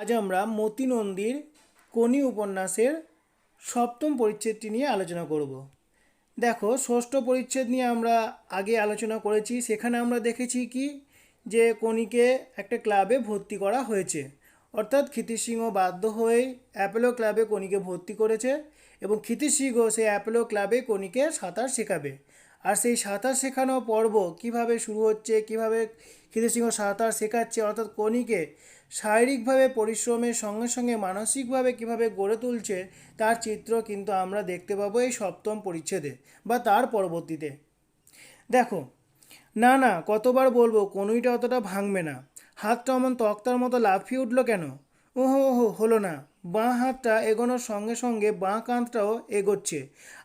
আজ আমরা মতি নন্দীর কোনি উপন্যাসের সপ্তম পরিচ্ছেদটি নিয়ে আলোচনা করব। দেখো, ষষ্ঠ পরিচ্ছেদ নিয়ে আমরা আগে আলোচনা করেছি। সেখানে আমরা দেখেছি কি যে কোনিকে একটা ক্লাবে ভর্তি করা হয়েছে, অর্থাৎ ক্ষিতিশ সিংহ বাধ্য হয়ে অ্যাপোলো ক্লাবে কোনিকে ভর্তি করেছে এবং ক্ষিতিশ সিংহ সেই অ্যাপোলো ক্লাবে কোনিকে সাঁতার শেখাবে। আর সেই সাঁতার শেখানো পর্ব কিভাবে শুরু হচ্ছে, কিভাবে ক্ষিতিশ সিংহ সাঁতার শেখাচ্ছে, অর্থাৎ কোনিকে শারীরিকভাবে পরিশ্রমের সঙ্গে সঙ্গে মানসিকভাবে কিভাবে গড়ে তুলছে, তার চিত্র কিন্তু আমরা দেখতে পাবো এই সপ্তম পরিচ্ছেদে বা তার পরবর্তীতে। দেখো, না না কতবার বলবো কনুইটা অতটা ভাঙবে না। হাতটা অমন তক্তার মতো লাফিয়ে উঠলো কেন? ওহো ওহো, হলো না। বাঁ হাতটা এগোনোর সঙ্গে সঙ্গে বাঁ কাঁধটাও এগোচ্ছে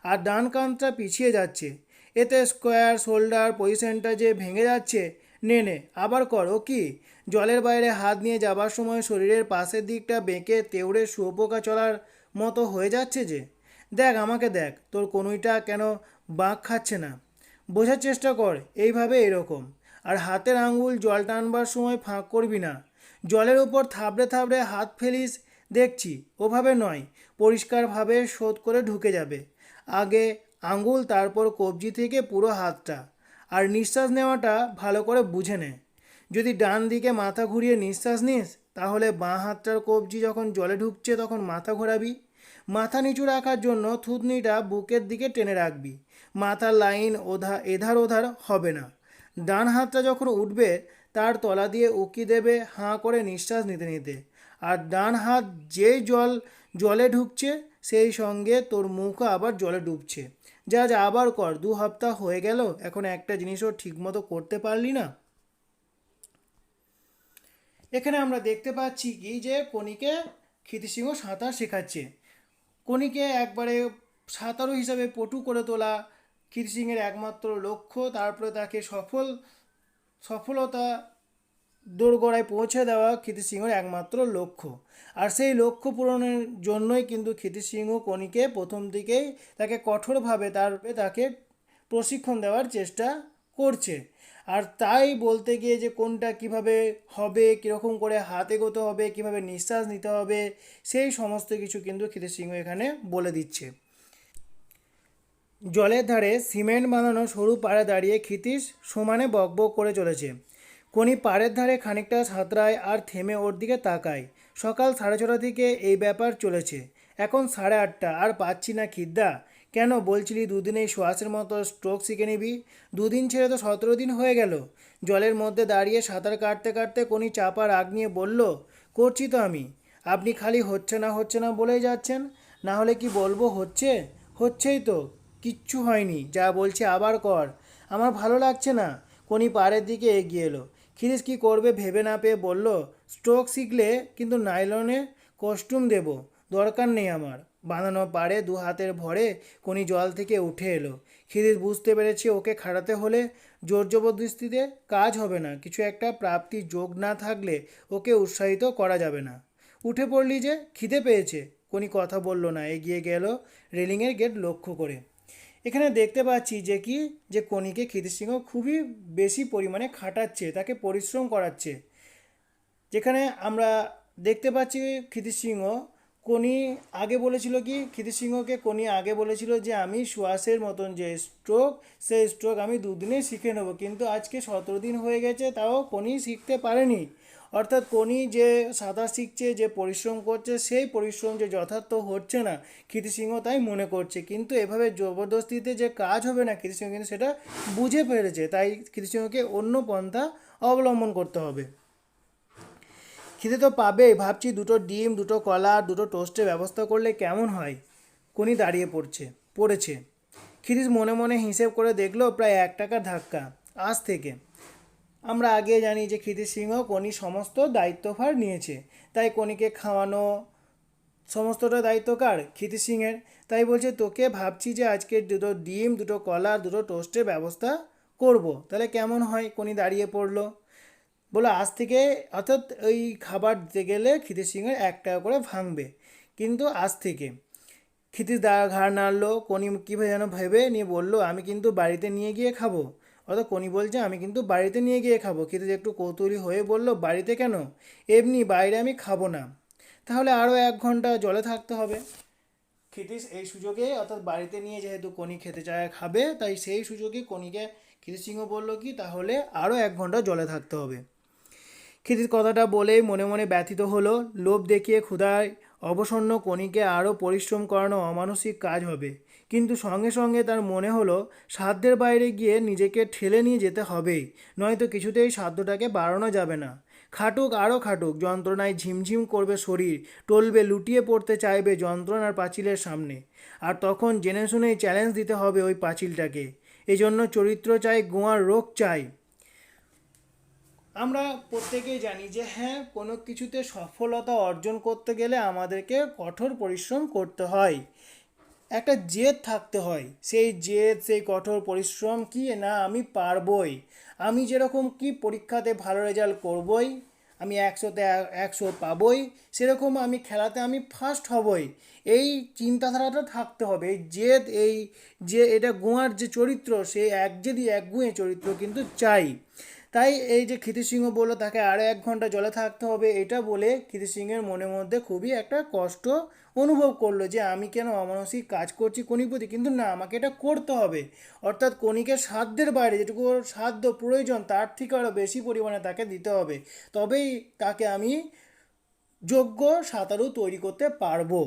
আর ডান কাঁধটা পিছিয়ে যাচ্ছে। এতে স্কোয়ার শোল্ডার পজিশনটা যে ভেঙে যাচ্ছে। নে নে আবার কর। ও কি, জলের বাইরে হাত নিয়ে যাবার সময় শরীরের পাশের দিকটা বেঁকে তেউড়ে শুয়োপোকা চলার মতো হয়ে যাচ্ছে যে। দেখ আমাকে দেখ, তোর কনুইটা কেন বাঁক খাচ্ছে না। বোঝার চেষ্টা কর, এইভাবে এরকম। আর হাতের আঙ্গুল জল টানবার সময় ফাঁক করবি না। জলের উপর থাবড়ে থাবড়ে হাত ফেলিস দেখছি, ওভাবে নয়, পরিষ্কারভাবে শোধ করে ঢুকে যাবে। আগে আঙ্গুল, তারপর কবজি থেকে পুরো হাতটা। আর নিঃশ্বাস নেওয়াটা ভালো করে বুঝে নে। যদি ডান দিকে মাথা ঘুরিয়ে নিঃশ্বাস নিস, তাহলে বাঁ হাতটার কবজি যখন জলে ঢুকছে তখন মাথা ঘোরাবি। মাথা নিচু রাখার জন্য থুতনিটা বুকের দিকে টেনে রাখবি। মাথার লাইন এধার ওধার হবে না। ডান হাতটা যখন উঠবে, তার তলা দিয়ে উকি দেবে হাঁ করে নিঃশ্বাস নিতে নিতে। আর ডান হাত যেই জলে ঢুকছে, সেই সঙ্গে তোর মুখও আবার জলে ডুবছে। যা যা আবার কর। 2 সপ্তাহ হয়ে গেল, এখন একটা জিনিসও ঠিকমতো করতে পারলি না। এখানে আমরা দেখতে পাচ্ছি কি যে কনিকে ক্ষিতিশ সিংহ সাঁতার শেখাচ্ছে। কনিকে একবারে সাঁতারু হিসাবে পটু করে তোলা ক্ষিতিশ সিংহের একমাত্র লক্ষ্য। তারপরে তাকে সফলতা দোরগোড়ায় পৌঁছে দেওয়া ক্ষিতিশ সিংহের একমাত্র লক্ষ্য। আর সেই লক্ষ্য পূরণের জন্যই কিন্তু ক্ষিতিশ সিংহ কনিকে প্রথম দিকেই তাকে কঠোরভাবে তাকে প্রশিক্ষণ দেওয়ার চেষ্টা করছে। আর তাই বলতে গিয়ে যে কোনটা কিভাবে হবে, কীরকম করে হাত এগোতে হবে, কিভাবে নিঃশ্বাস নিতে হবে, সেই সমস্ত কিছু কিন্তু ক্ষিতিশ সিংহ এখানে বলে দিচ্ছে। জলের ধারে সিমেন্ট বাঁধানো সরু পাড়ে দাঁড়িয়ে ক্ষিতিশ সমানে বকবক করে চলেছে। কোনি পাড়ের ধারে খানিকটা সাঁতরায় আর থেমে ওর দিকে তাকায়। সকাল 6:30 থেকে এই ব্যাপার চলেছে। এখন 8:30, আর পাচ্ছি না খিদ্দা। কেন বলছিলি দুদিনেই শ্বাসের মতো স্ট্রোক শিখে নিবি? 2 দিন ছেড়ে তো 17 দিন হয়ে গেল। জলের মধ্যে দাঁড়িয়ে সাঁতার কাটতে কাটতে কোনি চাপা রাগ নিয়ে বলল, করছি তো আমি। আপনি খালি হচ্ছে না বলেই যাচ্ছেন। না হলে কি বলবো হচ্ছে? হচ্ছেই তো। কিচ্ছু হয়নি, যা বলছি আবার কর। আমার ভালো লাগছে না। কোনি পাড়ের দিকে এগিয়ে এলো। খিরিশ কী করবে ভেবে না পেয়ে বলল, স্ট্রোক শিখলে কিন্তু নাইলনে কস্টিউম দেব, দরকার নেই আমার। বাঁধানো পাড়ে 2 হাতের ভরে কোনি জল থেকে উঠে এলো। খিরিশ বুঝতে পেরেছে ওকে খাটাতে হলে জোর জবরদস্তিতে কাজ হবে না। কিছু একটা প্রাপ্তির যোগ না থাকলে ওকে উৎসাহিত করা যাবে না। উঠে পড়লি যে, খিদে পেয়েছে? কোনি কথা বলল না, এগিয়ে গেল রেলিংয়ের গেট লক্ষ্য করে। এখানে দেখতে পাচ্ছি যে কোনিকে ক্ষিতিশ সিংহ খুবই বেশি পরিমাণে খাটাচ্ছে, তাকে পরিশ্রম করাচ্ছে। যেখানে আমরা দেখতে পাচ্ছি ক্ষিতিশ সিংহ কোনি আগে বলেছিল কি, ক্ষিতিশ সিংহকে কোনি আগে বলেছিল যে আমি শ্বাসের মতন যে স্ট্রোক, সেই স্ট্রোক আমি 2 দিনেই শিখে নেব। কিন্তু আজকে 17 দিন হয়ে গেছে, তাও কোনি শিখতে পারেনি। অর্থাৎ কোনি যে সাঁতার শিখছে, যে পরিশ্রম করছে, সেই পরিশ্রম যে যথার্থ হচ্ছে না, ক্ষিতিশ সিংহ তাই মনে করছে। কিন্তু এভাবে জবরদস্তিতে যে কাজ হবে না, ক্ষিতিশ সিংহ কিন্তু সেটা বুঝে ফেলেছে। তাই ক্ষিতিশ সিংহকে অন্য পন্থা অবলম্বন করতে হবে। খিদে তো পাবেই, ভাবছি 2 ডিম, 2 কলা আর 2 টোস্টের ব্যবস্থা করলে কেমন হয়। কোনি দাঁড়িয়ে পড়েছে। ক্ষিতিশ মনে মনে হিসেব করে দেখলো প্রায় 1 টাকার ধাক্কা। আজ থেকে আমরা আগে জানি যে ক্ষিতিশ সিংহ কোনি সমস্ত দায়িত্বভার নিয়েছে। তাই কোনিকে খাওয়ানো সমস্তটা দায়িত্ব কার? ক্ষিতিশ সিংহের। তাই বলছে তোকে ভাবছি যে আজকে 2 ডিম, 2 কলা আর 2 টোস্টের ব্যবস্থা করব। তাহলে কেমন হয়? কোনি দাঁড়িয়ে পড়লো। বলে আজ থেকে, অর্থাৎ ওই খাবার দিতে গেলে ক্ষিতিশ সিংহের 1 টাকা করে ভাঙবে, কিন্তু আজ থেকে। ক্ষিতিশ ঘাড় নাড়লো। কোনি কীভাবে যেন ভেবে নিয়ে বলল, আমি কিন্তু বাড়িতে নিয়ে গিয়ে খাবো। অর্থাৎ কোনি বলছে আমি কিন্তু বাড়িতে নিয়ে গিয়ে খাবো। ক্ষিতিশ একটু কৌতূহলী হয়ে বলল, বাড়িতে কেন? এমনি, বাইরে আমি খাবো না। তাহলে আরও 1 ঘন্টা জলে থাকতে হবে। ক্ষিতীশ এই সুযোগে, অর্থাৎ বাড়িতে নিয়ে যেহেতু কনি খেতে চায় খাবে, তাই সেই সুযোগে কনিকে ক্ষিতীশ সিংহ বলল কি তাহলে আরও 1 ঘন্টা জলে থাকতে হবে। ক্ষিতীশ কথাটা বলেই মনে মনে ব্যথিত হলো। লোভ দেখিয়ে ক্ষুধায় অবসন্ন কনিকে আরও পরিশ্রম করানো অমানসিক কাজ হবে, কিন্তু সঙ্গে সঙ্গে তার মনে হলো সাধ্যের বাইরে গিয়ে নিজেকে ঠেলে নিয়ে যেতে হবেই, নয়তো কিছুতেই সাধ্যটাকে বাড়ানো যাবে না। খাটুক আরও খাটুক, যন্ত্রণায় ঝিমঝিম করবে শরীর, টলবে, লুটিয়ে পড়তে চাইবে যন্ত্রণার পাঁচিলের সামনে। আর তখন জেনে শুনেই চ্যালেঞ্জ দিতে হবে ওই পাঁচিলটাকে। এজন্য চরিত্র চাই, গোয়ার রোগ চাই। আমরা প্রত্যেকেই জানি যে হ্যাঁ, কোনো কিছুতে সফলতা অর্জন করতে গেলে আমাদেরকে কঠোর পরিশ্রম করতে হয়, একটা জেদ থাকতে হয়। সেই জেদ, সেই কঠোর পরিশ্রম কি না আমি পারবই, আমি যেরকম কি পরীক্ষাতে ভালো রেজাল্ট করবই, আমি 100তে 100 পাবই, সেরকম আমি খেলাতে আমি ফার্স্ট হবই, এই চিন্তাধারাটা থাকতে হবে। এই জেদ, এই যে এটা গোয়ার যে চরিত্র, সেই একজেদি একগুঁয়ে চরিত্র কিন্তু চাই। তাই এই যে ক্ষিতীশ সিংহ বললো তাকে আরও 1 ঘন্টা জলে থাকতে হবে, এটা বলে ক্ষিতীশ সিংহের মনের মধ্যে খুবই একটা কষ্ট অনুভব করলো যে আমি কেন অমানসিক কাজ করছি কনির প্রতি, কিন্তু না, আমাকে এটা করতে হবে। অর্থাৎ কনিকে সাধ্যের বাইরে যেটুকু ওর সাধ্য প্রয়োজন তার থেকে আরও বেশি পরিমাণে তাকে দিতে হবে, তবেই তাকে আমি যোগ্য সাঁতারু তৈরি করতে পারবো।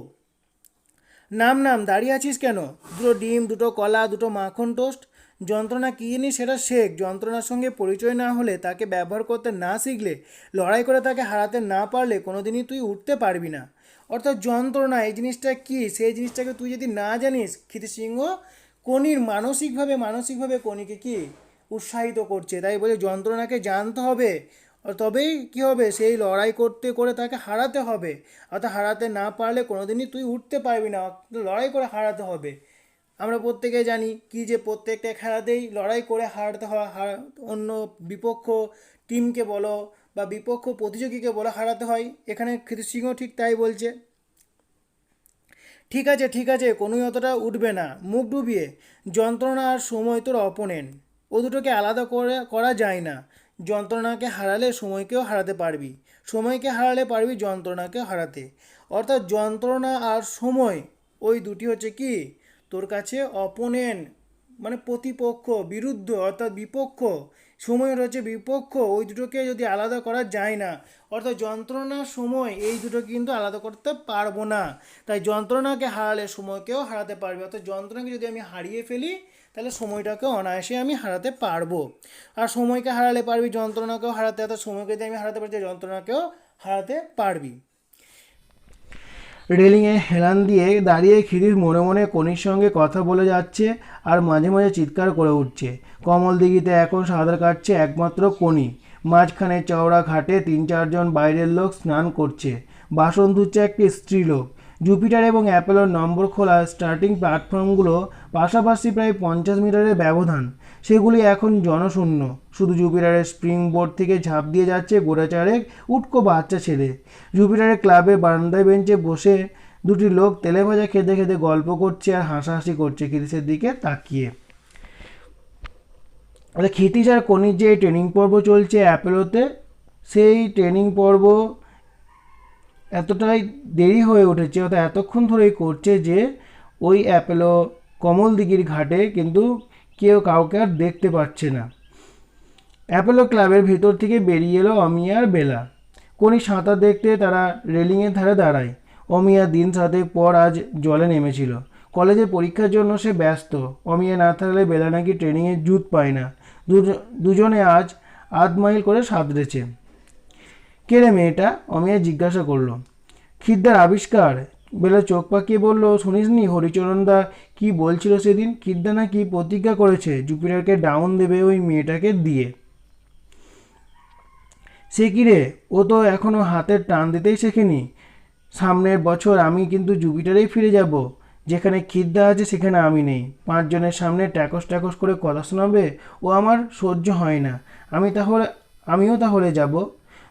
নাম নাম দাঁড়িয়ে আছিস কেন, 2টো ডিম, 2টো কলা, 2টো মাখন টোস্ট। যন্ত্রণা কী জিনিস সেটা শেখ। যন্ত্রণার সঙ্গে পরিচয় না হলে, তাকে ব্যবহার করতে না শিখলে, লড়াই করে তাকে হারাতে না পারলে কোনোদিনই তুই উঠতে পারবি না। অর্থাৎ যন্ত্রণা এই জিনিসটা কি, সেই জিনিসটাকে তুই যদি না জানিস, ক্ষিতীশ সিংহ কনির মানসিকভাবে কনিকে কি উৎসাহিত করছে। তাই বলে যন্ত্রণাকে জানতে হবে, তবেই কি হবে, সেই লড়াই করতে করে তাকে হারাতে হবে। অর্থাৎ হারাতে না পারলে কোনোদিনই তুই উঠতে পারবি না, লড়াই করে হারাতে হবে। আমরা প্রত্যেকে জানি কি যে প্রত্যেকটা খেলাতেই লড়াই করে হারাতে হয়, অন্য বিপক্ষ টিমকে বলো বা বিপক্ষ প্রতিযোগীকে বলো হারাতে হয়। এখানে ক্ষিতীশ সিংহ ঠিক তাই বলছে। ঠিক আছে, কোনোই অতটা উঠবে না মুখ ডুবিয়ে। যন্ত্রণা আর সময় তোর অপোনেন্ট, ও দুটোকে আলাদা করা যায় না। যন্ত্রণাকে হারালে সময়কেও হারাতে পারবি, সময়কে হারালে পারবি যন্ত্রণাকে হারাতে। অর্থাৎ যন্ত্রণা আর সময়, ওই দুটি হচ্ছে কি তোর কাছে অপোনেন্ট, মানে প্রতিপক্ষ, বিরুদ্ধ, অর্থাৎ বিপক্ষ। সময়ের হচ্ছে বিপক্ষ, ওই দুটোকে যদি আলাদা করা যায় না। অর্থাৎ যন্ত্রণা, সময়, এই দুটো কিন্তু আলাদা করতে পারবো না। তাই যন্ত্রণাকে হারালে সময়কেও হারাতে পারবে। অর্থাৎ যন্ত্রণাকে যদি আমি হারিয়ে ফেলি, তাহলে সময়টাকে অনায়াসে আমি হারাতে পারবো। আর সময়কে হারালে পারবি যন্ত্রণাকেও হারাতে, অর্থাৎ সময়কে যদি আমি হারাতে পারি, যন্ত্রণাকেও হারাতে পারবি। রেলিংয়ে হেলান দিয়ে দাঁড়িয়ে ক্ষিতীশ মনে মনে কনির সঙ্গে কথা বলে যাচ্ছে আর মাঝে মাঝে চিৎকার করে উঠছে। কমল দিঘিতে এখন সাঁতার কাটছে একমাত্র কনি। মাঝখানে চওড়া ঘাটে 3-4 জন বাইরের লোক স্নান করছে। বাসন ধুচ্ছে একটি স্ত্রীলোক। জুপিটার এবং অ্যাপেলোর নম্বর খোলা স্টার্টিং প্ল্যাটফর্মগুলো পাশাপাশি প্রায় 50 মিটারের ব্যবধান, সেগুলি এখন জনশূন্য। শুধু জুপিটারের স্প্রিং বোর্ড থেকে ঝাঁপ দিয়ে যাচ্ছে গোটাচারেক উটকো বাচ্চা ছেলে। জুপিটারের ক্লাবের বারান্দায় বেঞ্চে বসে দুটি লোক তেলে ভাজা খেতে খেতে গল্প করছে আর হাসাহাসি করছে ক্ষিতীশের দিকে তাকিয়ে। ক্ষিতীশ আর কনির যে ট্রেনিং পর্ব চলছে অ্যাপেলোতে, সেই ট্রেনিং পর্ব এতটাই দেরি হয়ে উঠেছে, অর্থাৎ এতক্ষণ ধরেই করছে যে ওই অ্যাপেলো কমল দিঘির ঘাটে কিন্তু কেউ কাউকে আর দেখতে পাচ্ছে না। অ্যাপেলো ক্লাবের ভিতর থেকে বেরিয়ে এলো অমিয়া আর বেলা। কনি সাঁতার দেখতে তারা রেলিংয়ের ধারে দাঁড়ায়। অমিয়া দিন 7 পর আজ জলে নেমেছিল। কলেজের পরীক্ষার জন্য সে ব্যস্ত। অমিয়া না থাকলে বেলা নাকি ট্রেনিংয়ে জুত পায় না। দুজনে আজ 8 মাইল করে সাঁতরেছে। কে রে মেয়েটা, অমিয়া জিজ্ঞাসা করলো। খিদ্দার আবিষ্কার, বেলা চোখ পাকিয়ে বলল। শুনিসনি হরিচরণদা কি বলছিল সেদিন? খিদ্দা নাকি প্রতিজ্ঞা করেছে জুপিটারকে ডাউন দেবে ওই মেয়েটাকে দিয়ে। সে কি রে, ও তো এখনও হাতের টান দিতেই শেখেনি। সামনের বছর আমি কিন্তু জুপিটারেই ফিরে যাব। যেখানে খিদ্দা আছে সেখানে আমি নেই। 5 জনের সামনে ট্যাকস করে কথা শোনাবে, ও আমার সহ্য হয় না। আমিও তাহলে যাব।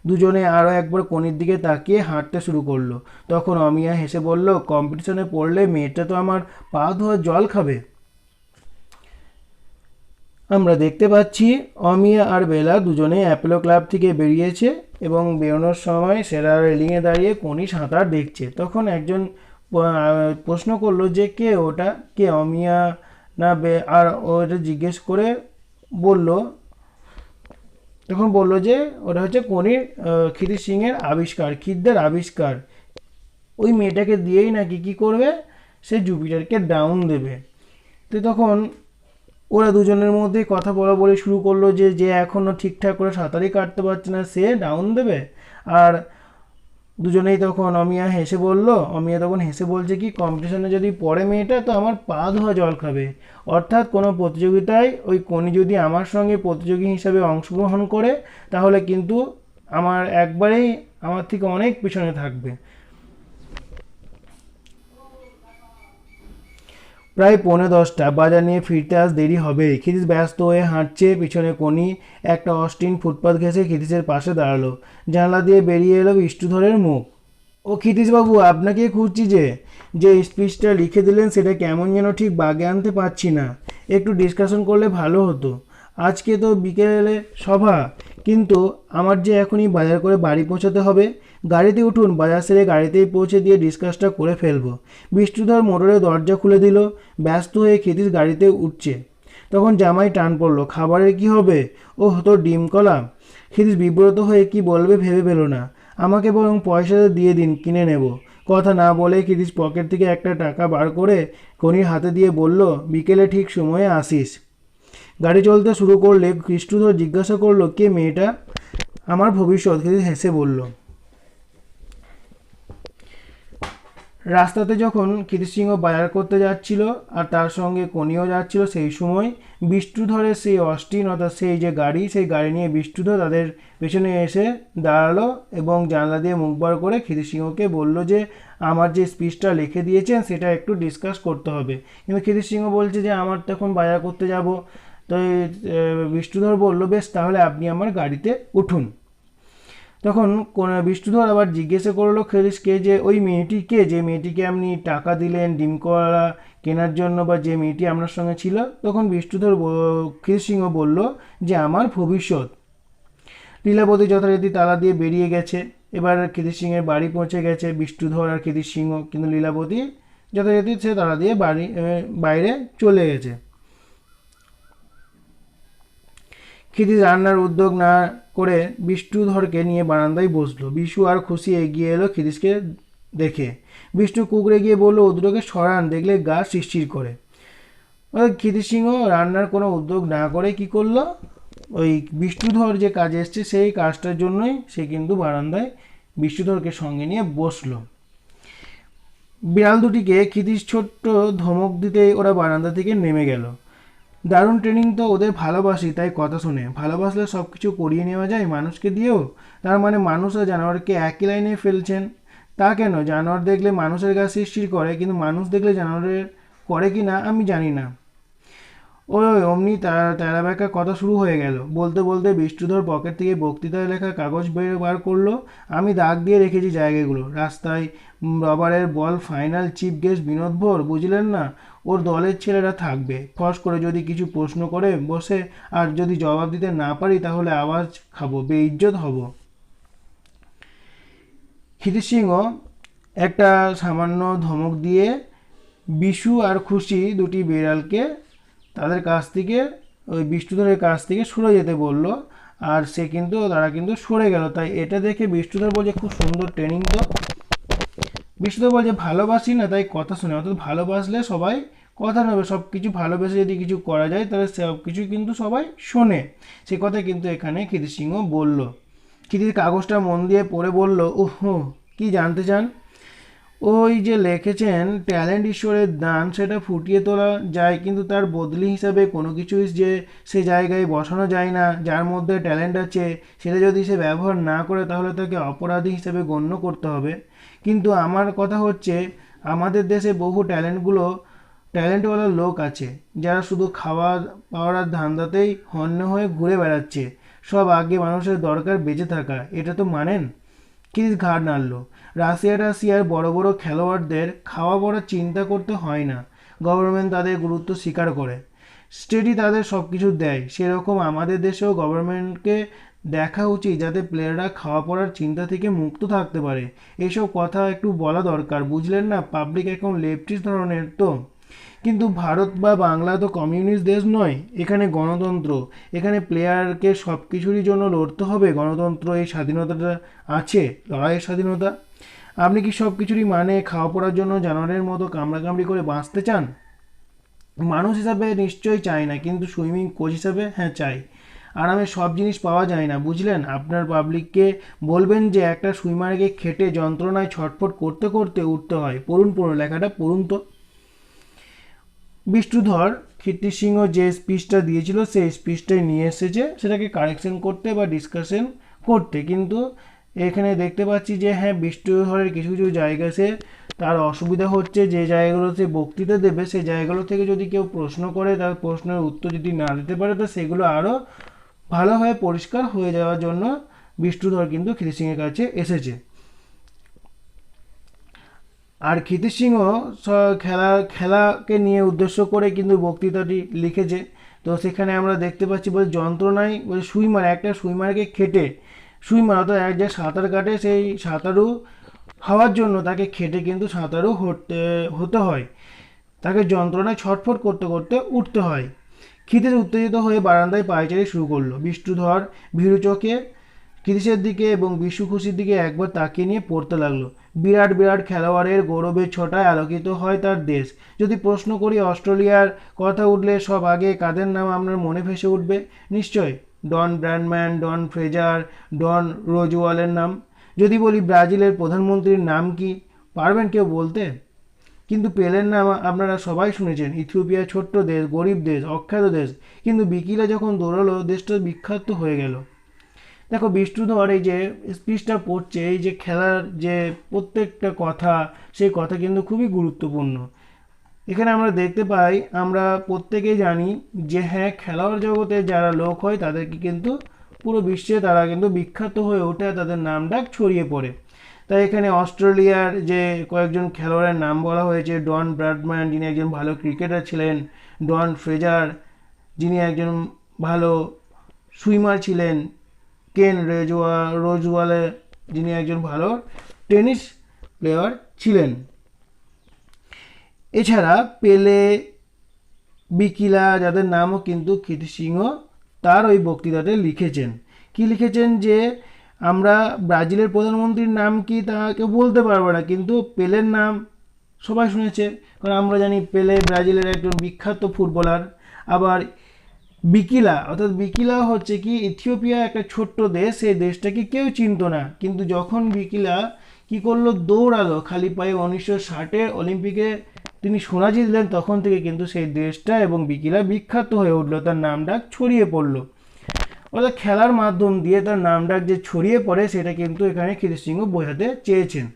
দুজনে আরও একবার কনির দিকে তাকিয়ে হাঁটতে শুরু করলো। তখন অমিয়া হেসে বলল, কম্পিটিশনে পড়লে মেয়েটা তো আমার পা ধোয়া জল খাবে। আমরা দেখতে পাচ্ছি অমিয়া আর বেলা দুজনে অ্যাপেলো ক্লাব থেকে বেরিয়েছে এবং বেরোনোর সময় সেরা রেলিংয়ে দাঁড়িয়ে কোনি সাঁতার দেখছে। তখন একজন প্রশ্ন করলো যে কে ওটা, কে অমিয়া না আর ও এটা জিজ্ঞেস করে বলল, তখন বললো যে ওটা হচ্ছে কোনির ক্ষিতিশ সিংয়ের আবিষ্কার, খিদ্দের আবিষ্কার। ওই মেয়েটাকে দিয়েই নাকি কী করবে, সে জুপিটারকে ডাউন দেবে। তো তখন ওরা দুজনের মধ্যেই কথা বলা বলে শুরু করলো যে যে এখনও ঠিকঠাক করে সাঁতারই কাটতে পারছে না সে ডাউন দেবে। আর দুজনেই তখন অমিয়া তখন হেসে বলছে কি, কম্পিটিশনে যদি পড়ে মেয়েটা তো আমার পা ধোয়া জল খাবে। অর্থাৎ কোনো প্রতিযোগিতায় ওই কোনি যদি আমার সঙ্গে প্রতিযোগী হিসাবে অংশগ্রহণ করে তাহলে কিন্তু আমার থেকে অনেক পিছনে থাকবে। প্রায় 9:45, বাজার নিয়ে ফিরতে আজ দেরি হবে। ক্ষিতিশ ব্যস্ত হয়ে হাঁটছে, পিছনে কোনি একটা অস্টিন ফুটপাত ঘেঁষে ক্ষিতিশের পাশে দাঁড়ালো। জানলা দিয়ে বেরিয়ে এলো বিষ্ণুধরের মুখ। ও ক্ষিতীশবাবু, আপনাকে খুঁজছি যে স্পিচটা লিখে দিলেন সেটা কেমন যেন ঠিক বাগে আনতে পারছি না, একটু ডিসকাশন করলে ভালো হতো। আজকে তো বিকেলে সভা, কিন্তু আমার যে এখনই বাজার করে বাড়ি পৌঁছাতে হবে। গাড়িতে উঠুন, বাজার সেরে গাড়িতেই পৌঁছে দিয়ে ডিসকাসটা করে ফেলবো। বিষ্ণুধর মোটরের দরজা খুলে দিল। ব্যস্ত হয়ে ক্ষিতীশ গাড়িতে উঠছে। তখন জামাই টান পড়লো, খাবারের কি হবে? ও তোর ডিম কলা। ক্ষিতীশ বিব্রত হয়ে কি বলবে ভেবে পেল না। আমাকে বরং পয়সাটা দিয়ে দিন, কিনে নেব। কথা না বলে ক্ষিতীশ পকেট থেকে একটা টাকা বার করে কনির হাতে দিয়ে বলল, বিকেলে ঠিক সময়ে আসিস। গাড়ি চলতে শুরু করলে কৃষ্ণধর জিজ্ঞাসা করলো, কে মেয়েটা? আমার ভবিষ্যৎ, ক্ষিতীশ হেসে বলল। রাস্তাতে যখন ক্ষিতীশ সিংহ বাজার করতে যাচ্ছিল আর তার সঙ্গে কনিও যাচ্ছিল, সেই সময় বিষ্ণুধরের সেই অস্টিন অর্থাৎ সেই গাড়ি নিয়ে বিষ্ণুধর তাদের পেছনে এসে দাঁড়ালো এবং জানলা দিয়ে মুখ বার করে ক্ষিতীশ সিংহকে বলল যে আমার যে স্পিচটা লিখে দিয়েছেন সেটা একটু ডিসকাস করতে হবে। কিন্তু ক্ষিতীশ সিংহ বলছে যে আমার তো এখন বাজার করতে যাব। তো বিষ্ণুধর বলল, বেশ, তাহলে আপনি আমার গাড়িতে উঠুন। তখন বিষ্ণুধর আবার জিজ্ঞাসা করলো ক্ষিতীশকে যে ওই মেয়েটি কে, যে মেয়েটিকে আপনি টাকা দিলেন ডিম কলা কেনার জন্য, বা যে মেয়েটি আপনার সঙ্গে ছিল। তখন ক্ষিতীশ সিংহ বলল যে আমার ভবিষ্যৎ। লীলাবতী যথারীতি তালা দিয়ে বেরিয়ে গেছে। এবার ক্ষিতীশ সিংহের বাড়ি পৌঁছে গেছে বিষ্ণুধর আর ক্ষিতীশ সিংহ, কিন্তু লীলাবতী যথারীতি সে তালা দিয়ে বাইরে চলে গেছে। ক্ষিতীশ রান্নার উদ্যোগ না করে বিষ্ণুধরকে নিয়ে বারান্দায় বসলো। বিশু আর খুশি এগিয়ে এলো ক্ষিতীশকে দেখে। বিষ্ণু কুকড়ে গিয়ে বলল, ও দুটোকে সরান, দেখলে গা শিরশির করে। ক্ষিতীশ সিংহ রান্নার কোনো উদ্যোগ না করে কি করলো, ওই বিষ্ণুধর যে কাজে এসছে সেই কাজটার জন্যই সে কিন্তু বারান্দায় বিষ্ণুধরকে সঙ্গে নিয়ে বসলো। বিড়াল দুটিকে ক্ষিতীশ ছোট্ট ধমক দিতেই ওরা বারান্দা থেকে নেমে গেল। দারুণ ট্রেনিং তো, ওদের ভালোবাসি তাই কথা শুনে। ভালোবাসলে সব কিছু করিয়ে নেওয়া যায় মানুষকে দিয়েও। তার মানে মানুষ আর জানোয়ারকে একই লাইনে ফেলছেন? তা কেন? জানোয়ার দেখলে মানুষের গা শিরশির করে, কিন্তু মানুষ দেখলে জানোয়ারের করে কি না আমি জানি না। ওই অমনি তেরা বেঁকা কথা শুরু হয়ে গেল। বলতে বলতে বিষ্ণুধর পকেট থেকে বক্তৃতায় লেখা কাগজ বার করলো। আমি দাগ দিয়ে রেখেছি জায়গাগুলো। রাস্তায় রবারের বল ফাইনাল চিফ গেস্ট বিনোদ ভোর, বুঝলেন না? ওর দলের ছেলেরা থাকবে। ফস করে যদি কিছু প্রশ্ন করে বসে আর যদি জবাব দিতে না পারি তাহলে আওয়াজ খাবো, বেইজ্জত হব। ক্ষিতীশ সিংহ একটা সামান্য ধমক দিয়ে বিশু আর খুশি দুটি বিড়ালকে তাদের কাছ থেকে, ওই বিষ্ণুধরের কাছ থেকে সরে যেতে বলল। আর তারা কিন্তু সরে গেল। তাই এটা দেখে বিষ্ণুধর বলছে, খুব সুন্দর ট্রেনিং তো। বিষ্ণুধর বলছে, ভালোবাসি না তাই কথা শুনে, অর্থাৎ ভালোবাসলে সবাই কথা নেবে। সব কিছু ভালোবেসে যদি কিছু করা যায় তাহলে সব কিছু কিন্তু সবাই শোনে। সে কথা কিন্তু এখানে ক্ষিতীশ সিংহ বলল। ক্ষিতীশ কাগজটা মন দিয়ে পড়ে বলল, ওহ, কি জানতে চান? ওই যে লিখেছেন ট্যালেন্ট ঈশ্বরের দান, সেটা ফুটিয়ে তোলা যায়, কিন্তু তার বদলি হিসাবে কোনো কিছুই যে সে জায়গায় বসানো যায় না। যার মধ্যে ট্যালেন্ট আছে সেটা যদি সে ব্যবহার না করে তাহলে তাকে অপরাধী হিসাবে গণ্য করতে হবে। কিন্তু আমার কথা হচ্ছে, আমাদের দেশে বহু ট্যালেন্টওয়ালা লোক আছে যারা শুধু খাওয়া পাওয়ার ধান্দাতেই হন্য হয়ে ঘুরে বেড়াচ্ছে। সব আগে মানুষের দরকার বেঁচে থাকা, এটা তো মানেন? ক্ষিতীশ ঘাড় নাড়ল। রাশিয়ার বড় বড় খেলোয়াড়দের খাওয়া পড়ার চিন্তা করতে হয় না। গভর্নমেন্ট তাদের গুরুত্ব স্বীকার করে। স্টেডি তাদের সব কিছু দেয়, সেরকম আমাদের দেশেও গভর্নমেন্টকে দেখা উচিত যাতে প্লেয়াররা খাওয়া পড়ার চিন্তা থেকে মুক্ত থাকতে পারে। এইসব কথা একটু বলা দরকার, বুঝলেন না? পাবলিক এখন লেফটিস্ট ধরনের তো। কিন্তু ভারত বা বাংলা তো কমিউনিস্ট দেশ নয়, এখানে গণতন্ত্র, এখানে প্লেয়ারকে সব কিছুরই জন্য লড়তে হবে। গণতন্ত্র, এই স্বাধীনতাটা আছে, লড়াইয়ের স্বাধীনতা। আপনি কি সব কিছুরই মানে খাওয়া পড়ার জন্য জানোয়ারের মতো কামড়াকামড়ি করে বাঁচতে চান? মানুষ হিসাবে নিশ্চয়ই চাই না, কিন্তু সুইমিং কোচ হিসাবে হ্যাঁ চাই। আরামে সব জিনিস পাওয়া যায় না, বুঝলেন? আপনার পাবলিককে বলবেন যে একটা সুইমারকে খেটে যন্ত্রণায় ছটফট করতে করতে উঠতে হয়। পড়ুন পড়ুন, লেখাটা পড়ুন তো। বিষ্ণুধর কীর্তি সিংহ যে স্পিচটা দিয়েছিল সেই স্পিচটাই নিয়ে এসেছে সেটাকে কারেকশন করতে বা ডিসকাশন করতে। কিন্তু এখানে দেখতে পাচ্ছি যে হ্যাঁ, বিষ্ণুধরের কিছু কিছু জায়গায় সে তার অসুবিধা হচ্ছে। যে জায়গাগুলো সে বক্তৃতা দেবে সেই জায়গাগুলো থেকে যদি কেউ প্রশ্ন করে, তার প্রশ্নের উত্তর যদি না দিতে পারে, তো সেগুলো আরও ভালোভাবে পরিষ্কার হয়ে যাওয়ার জন্য বিষ্ণুধর কিন্তু কীর্তি সিংয়ের কাছে এসেছে। আর কীর্তি সিংহ খেলাকে নিয়ে উদ্দেশ্য করে কিন্তু বক্তৃতাটি লিখেছে। তো সেখানে আমরা দেখতে পাচ্ছি বলে যন্ত্রণায় বলে সুইমার, একটা সুইমারকে খেটে, সুইমার অর্থাৎ এক যে সাঁতার কাটে সেই সাঁতারু হওয়ার জন্য তাকে খেটে কিন্তু সাঁতারু হতে হয়, তাকে যন্ত্রণায় ছটফট করতে করতে উঠতে হয়। ক্ষিতিশ উত্তেজিত হয়ে বারান্দায় পায়চারি শুরু করলো। বিষ্ণুধর ভীরু চোখে ক্ষিতিশের দিকে এবং বিশু খুশির দিকে একবার তাকিয়ে নিয়ে পড়তে লাগলো। বিরাট বিরাট খেলোয়াড়ের গৌরবের ছটায় আলোকিত হয় তার দেশ। যদি প্রশ্ন করি অস্ট্রেলিয়ার কথা উঠলে সব আগে কাদের নাম আপনার মনে ভেসে উঠবে? নিশ্চয় ডন ব্র্যাডম্যান, ডন ফ্রেজার, ডন রোজওয়ালের নাম। যদি বলি ব্রাজিলের প্রধানমন্ত্রীর নাম কি, পারবেন কেউ বলতে? কিন্তু পেলের নাম আপনারা সবাই শুনেছেন। ইথিওপিয়া ছোট্ট দেশ, গরিব দেশ, অখ্যাত দেশ, কিন্তু বিকিলা যখন দৌড়ালো দেশটা বিখ্যাত হয়ে গেল। দেখো, বিষ্ণুধর এই যে স্পিচটা পড়ছে, এই যে খেলার যে প্রত্যেকটা কথা, সেই কথা কিন্তু খুবই গুরুত্বপূর্ণ। এখানে আমরা দেখতে পাই, আমরা প্রত্যেকেই জানি যে হ্যাঁ, খেলোয়াড় জগতে যারা লোক হয় তাদেরকে কিন্তু পুরো বিশ্বে তারা কিন্তু বিখ্যাত হয়ে ওঠে, তাদের নাম ডাক ছড়িয়ে পড়ে। তাই এখানে অস্ট্রেলিয়ার যে কয়েকজন খেলোয়াড়ের নাম বলা হয়েছে, ডন ব্র্যাডম্যান যিনি একজন ভালো ক্রিকেটার ছিলেন, ডন ফ্রেজার যিনি একজন ভালো সুইমার ছিলেন, কেন রোজওয়ালে যিনি একজন ভালো টেনিস প্লেয়ার ছিলেন। এছাড়া পেলে, বিকিলা, যাদের নামও কিন্তু কীর্তি সিংহ তার ওই বক্তৃতাতে লিখেছেন। কি লিখেছেন? যে আমরা ব্রাজিলের প্রধানমন্ত্রীর নাম কি তা কেউ বলতে পারবো না, কিন্তু পেলের নাম সবাই শুনেছে, কারণ আমরা জানি পেলে ব্রাজিলের একজন বিখ্যাত ফুটবলার। আবার বিকিলা, অর্থাৎ বিকিলা হচ্ছে কি ইথিওপিয়া একটা ছোট্ট দেশ, সেই দেশটাকে কেউ চিনতো না, কিন্তু যখন বিকিলা কি করলো, দৌড়ালো খালি পায়ে 1960-এর অলিম্পিকে তিনি সোনা জিতলেন, তখন থেকে কিন্তু সেই দেশটা এবং বিকিলা বিখ্যাত হয়ে উঠলো, তার নাম ডাক ছড়িয়ে পড়লো। অর্থাৎ খেলার মাধ্যম দিয়ে তার নাম ডাক যে ছড়িয়ে পড়ে সেটা কিন্তু এখানে কীর্তি সিংহ বোঝাতে চেয়েছেন।